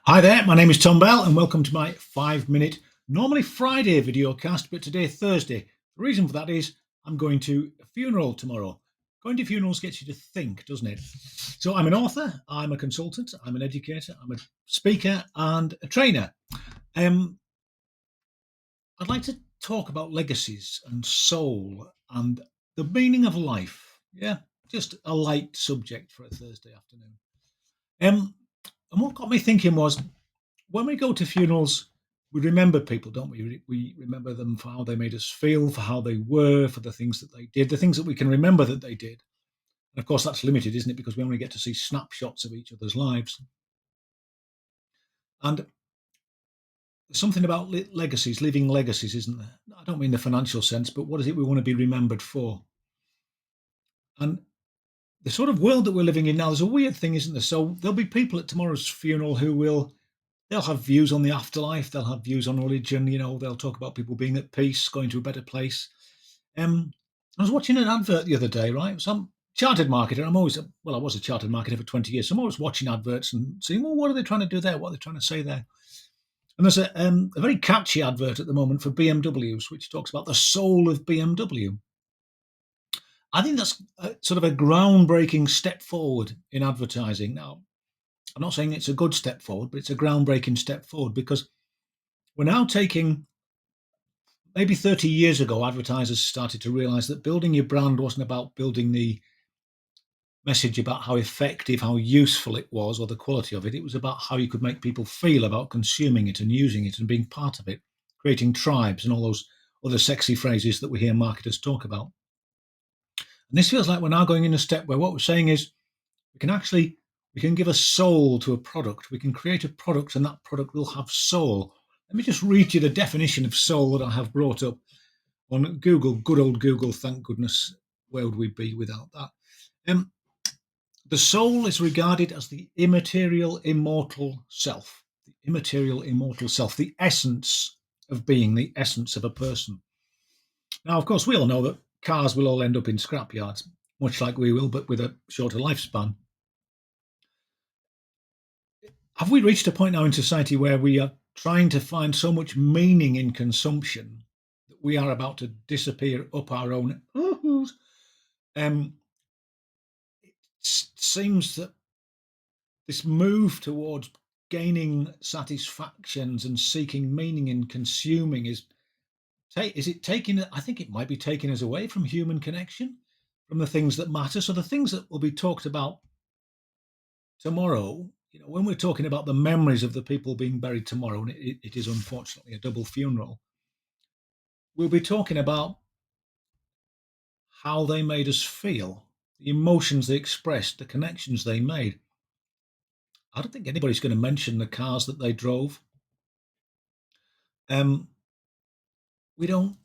Hi there, my name is Tom Bell, and welcome to my 5 minute, normally Friday video cast, but today Thursday. The reason for that is I'm going to a funeral tomorrow. Going to funerals gets you to think, doesn't it? So I'm an author, I'm a consultant, I'm an educator, I'm a speaker, and a trainer. I'd like to talk about legacies and soul and the meaning of life. Yeah, just a light subject for a Thursday afternoon. And what got me thinking was when we go to funerals, we remember people, don't we? We remember them for how they made us feel, for how they were, for the things that they did, the things that we can remember that they did. And of course, that's limited, isn't it? Because we only get to see snapshots of each other's lives. And there's something about legacies, leaving legacies, isn't there? I don't mean the financial sense, but what is it we want to be remembered for? And the sort of world that we're living in now, there's a weird thing, isn't there? So there'll be people at tomorrow's funeral who will they'll have views on the afterlife. They'll have views on religion. They'll talk about people being at peace, going to a better place. I was watching an advert the other day, right? Some chartered marketer. I was a chartered marketer for 20 years. So I'm always watching adverts and seeing, well, what are they trying to do there? What are they trying to say there? And there's a very catchy advert at the moment for BMWs, which talks about the soul of BMW. I think that's sort of a groundbreaking step forward in advertising. Now, I'm not saying it's a good step forward, but it's a groundbreaking step forward because we're now taking maybe 30 years ago, advertisers started to realize that building your brand wasn't about building the message about how effective, how useful it was, or the quality of it. It was about how you could make people feel about consuming it and using it and being part of it, creating tribes and all those other sexy phrases that we hear marketers talk about. And this feels like we're now going in a step where what we're saying is we can give a soul to a product. We can create a product and that product will have soul. Let me just read you the definition of soul that I have brought up on Google, good old Google, thank goodness. Where would we be without that? Um, the soul is regarded as the immaterial, immortal self, the essence of being, the essence of a person. Now, of course, we all know that cars will all end up in scrapyards, much like we will, but with a shorter lifespan. Have we reached a point now in society where we are trying to find so much meaning in consumption that we are about to disappear up our own? Um, it seems that this move towards gaining satisfactions and seeking meaning in consuming is it taking? I think it might be taking us away from human connection, from the things that matter. So the things that will be talked about tomorrow, when we're talking about the memories of the people being buried tomorrow, and it is unfortunately a double funeral, we'll be talking about how they made us feel, the emotions they expressed, the connections they made. I don't think anybody's going to mention the cars that they drove. Um, we don't.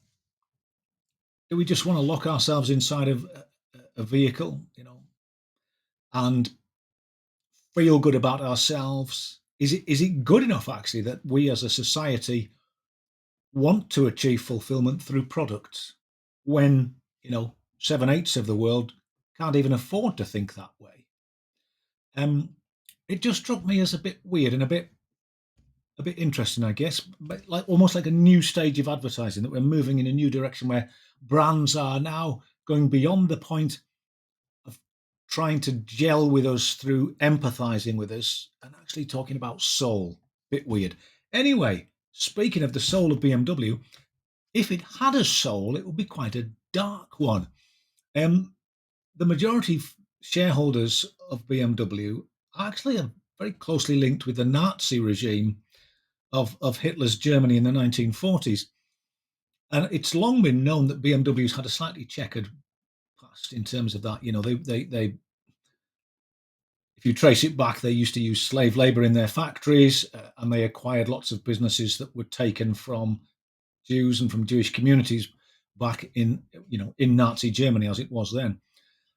Do we just want to lock ourselves inside of a vehicle, and feel good about ourselves? Is it good enough actually that we as a society want to achieve fulfillment through products when 7/8 of the world can't even afford to think that way? It just struck me as a bit weird and a bit interesting, I guess, but like almost like a new stage of advertising, that we're moving in a new direction where brands are now going beyond the point of trying to gel with us through empathizing with us and actually talking about soul. Bit weird. Anyway, speaking of the soul of BMW, if it had a soul, it would be quite a dark one. The majority shareholders of BMW actually are very closely linked with the Nazi regime of Hitler's Germany in the 1940s. And it's long been known that BMW's had a slightly checkered past in terms of that. They if you trace it back, they used to use slave labor in their factories, and they acquired lots of businesses that were taken from Jews and from Jewish communities back in Nazi Germany as it was then.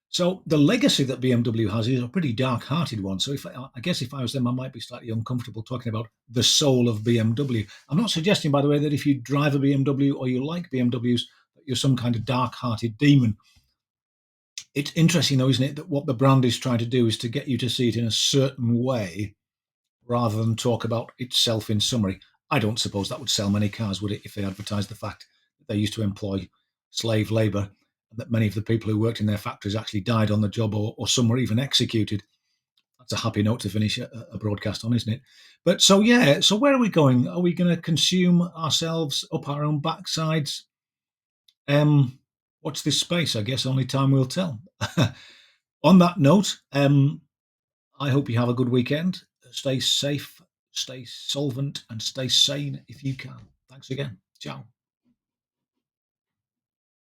So the legacy that BMW has is a pretty dark-hearted one. So I guess if I was them, I might be slightly uncomfortable talking about the soul of BMW. I'm not suggesting, by the way, that if you drive a BMW or you like BMWs, that you're some kind of dark-hearted demon. It's interesting, though, isn't it, that what the brand is trying to do is to get you to see it in a certain way, rather than talk about itself in summary. I don't suppose that would sell many cars, would it, if they advertised the fact that they used to employ slave labour and that many of the people who worked in their factories actually died on the job, or some were even executed. That's a happy note to finish a broadcast on, isn't it? But so, yeah, so where are we going? Are we going to consume ourselves up our own backsides? Watch this space. I guess only time will tell. On that note, I hope you have a good weekend. Stay safe, stay solvent, and stay sane if you can. Thanks again. Ciao.